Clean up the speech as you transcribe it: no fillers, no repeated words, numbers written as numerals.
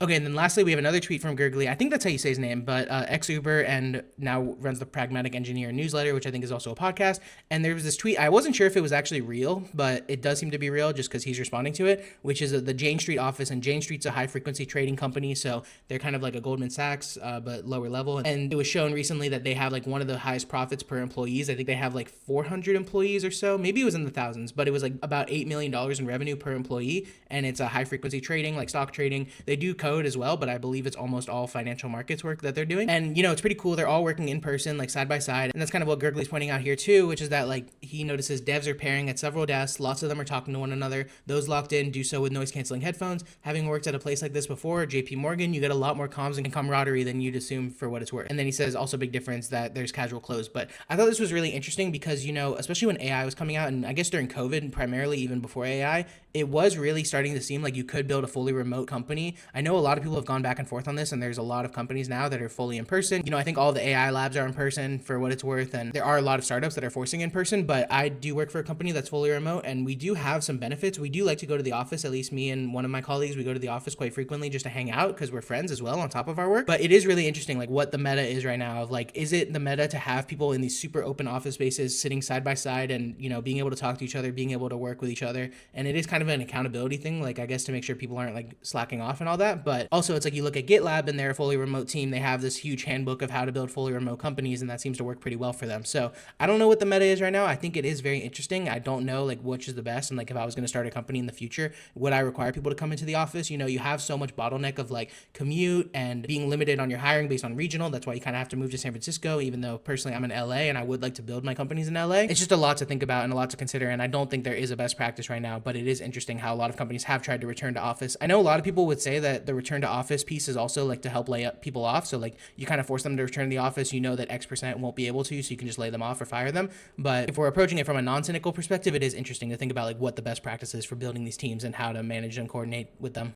Okay, and then lastly, we have another tweet from Gurgley. I think that's how you say his name, but ex-Uber and now runs the Pragmatic Engineer newsletter, which I think is also a podcast. And there was this tweet. I wasn't sure if it was actually real, but it does seem to be real just because he's responding to it, which is the Jane Street office. And Jane Street's a high-frequency trading company, so they're kind of like a Goldman Sachs, but lower level. And it was shown recently that they have like one of the highest profits per employees. I think they have like 400 employees or so. Maybe it was in the thousands, but it was like about $8 million in revenue per employee. And it's a high-frequency trading, like stock trading. They do code as well, but I believe it's almost all financial markets work that they're doing. And it's pretty cool. They're all working in person, like side by side. And that's kind of what Gurgley's pointing out here too, which is that like he notices devs are pairing at several desks. Lots of them are talking to one another. Those locked in do so with noise canceling headphones. Having worked at a place like this before, JP Morgan, you get a lot more comms and camaraderie than you'd assume for what it's worth. And then he says also big difference that there's casual clothes. But I thought this was really interesting because, especially when AI was coming out, and I guess during COVID, primarily even before AI, it was really starting to seem like you could build a fully remote company. I know a lot of people have gone back and forth on this, and there's a lot of companies now that are fully in person. I think all the AI labs are in person for what it's worth, and there are a lot of startups that are forcing in person, but I do work for a company that's fully remote, and we do have some benefits. We do like to go to the office, at least me and one of my colleagues, we go to the office quite frequently just to hang out because we're friends as well on top of our work. But it is really interesting, like what the meta is right now of like, is it the meta to have people in these super open office spaces sitting side by side and, being able to talk to each other, being able to work with each other. And it is kind of an accountability thing, like I guess to make sure people aren't like slacking off and all that. But also it's like you look at GitLab and they're a fully remote team. They have this huge handbook of how to build fully remote companies, and that seems to work pretty well for them. So I don't know what the meta is right now. I think it is very interesting. I don't know like which is the best. And like if I was going to start a company in the future, would I require people to come into the office? You have so much bottleneck of like commute and being limited on your hiring based on regional. That's why you kind of have to move to San Francisco, even though personally I'm in LA and I would like to build my companies in LA. It's just a lot to think about and a lot to consider. And I don't think there is a best practice right now, but it is interesting how a lot of companies have tried to return to office. I know a lot of people would say that the return to office piece is also like to help lay up people off. So like you kind of force them to return to the office, that X% won't be able to, so you can just lay them off or fire them. But if we're approaching it from a non-cynical perspective, it is interesting to think about like what the best practice is for building these teams and how to manage and coordinate with them.